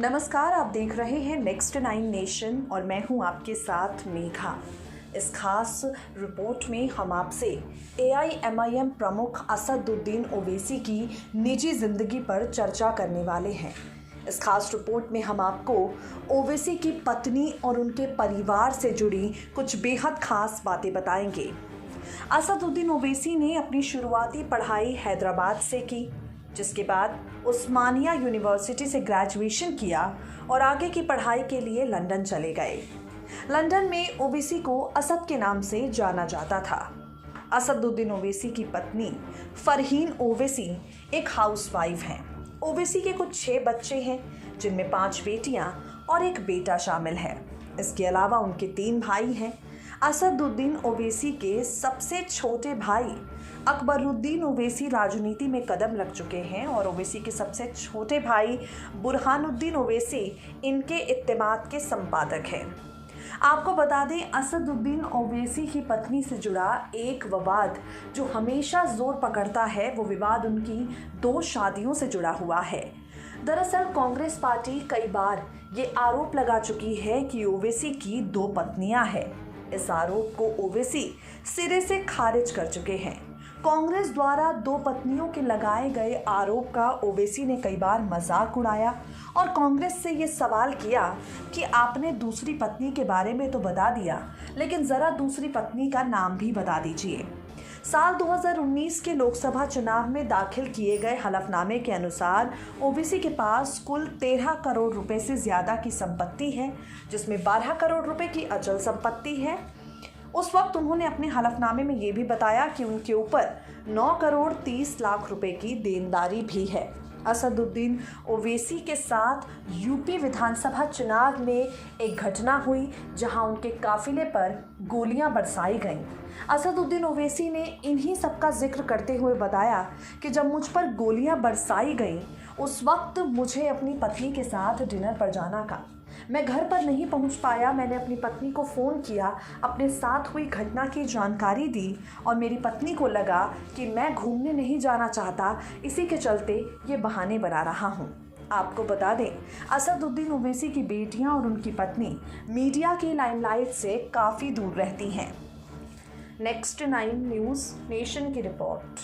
नमस्कार, आप देख रहे हैं नेक्स्ट 9 नेशन और मैं हूं आपके साथ मेघा। इस खास रिपोर्ट में हम आपसे AIMIM प्रमुख असदुद्दीन ओवैसी की निजी जिंदगी पर चर्चा करने वाले हैं। इस खास रिपोर्ट में हम आपको ओवैसी की पत्नी और उनके परिवार से जुड़ी कुछ बेहद खास बातें बताएंगे। असदुद्दीन ओवैसी ने अपनी शुरुआती पढ़ाई हैदराबाद से की, जिसके बाद उस्मानिया यूनिवर्सिटी से ग्रेजुएशन किया और आगे की पढ़ाई के लिए लंदन चले गए। लंदन में ओवैसी को असद के नाम से जाना जाता था। असदुद्दीन ओवैसी की पत्नी फरहीन ओवैसी एक हाउसवाइफ हैं। ओवैसी के कुछ 6 बच्चे हैं, जिनमें 5 बेटियां और 1 बेटा शामिल है। इसके अलावा उनके 3 भाई हैं। असदुद्दीन ओवैसी के सबसे छोटे भाई अकबरुद्दीन ओवैसी राजनीति में कदम रख चुके हैं और ओवैसी के सबसे छोटे भाई बुरहानुद्दीन ओवैसी इनके इत्तेमाद के संपादक हैं। आपको बता दें, असदुद्दीन ओवैसी की पत्नी से जुड़ा एक विवाद जो हमेशा जोर पकड़ता है, वो विवाद उनकी 2 शादियों से जुड़ा हुआ है। दरअसल कांग्रेस पार्टी कई बार ये आरोप लगा चुकी है कि ओवैसी की 2 पत्नियां हैं। इस आरोप को ओवैसी सिरे से खारिज कर चुके हैं। कांग्रेस द्वारा 2 पत्नियों के लगाए गए आरोप का ओवैसी ने कई बार मजाक उड़ाया और कांग्रेस से ये सवाल किया कि आपने दूसरी पत्नी के बारे में तो बता दिया, लेकिन ज़रा दूसरी पत्नी का नाम भी बता दीजिए। साल 2019 के लोकसभा चुनाव में दाखिल किए गए हलफनामे के अनुसार ओवैसी के पास कुल 13 करोड़ रुपए से ज़्यादा की संपत्ति है, जिसमें 12 करोड़ रुपए की अचल संपत्ति है। उस वक्त उन्होंने अपने हलफनामे में ये भी बताया कि उनके ऊपर 9 करोड़ 30 लाख रुपए की देनदारी भी है। असदुद्दीन ओवैसी के साथ यूपी विधानसभा चुनाव में एक घटना हुई जहां उनके काफिले पर गोलियां बरसाई गईं। असदुद्दीन ओवैसी ने इन्हीं सब का जिक्र करते हुए बताया कि जब मुझ पर गोलियां बरसाई गईं, उस वक्त मुझे अपनी पत्नी के साथ डिनर पर जाना था। मैं घर पर नहीं पहुंच पाया। मैंने अपनी पत्नी को फ़ोन किया, अपने साथ हुई घटना की जानकारी दी और मेरी पत्नी को लगा कि मैं घूमने नहीं जाना चाहता, इसी के चलते ये बहाने बना रहा हूं। आपको बता दें, असदुद्दीन ओवैसी की बेटियां और उनकी पत्नी मीडिया की लाइमलाइट से काफ़ी दूर रहती हैं। नेक्स्ट 9 न्यूज़ नेशन की रिपोर्ट।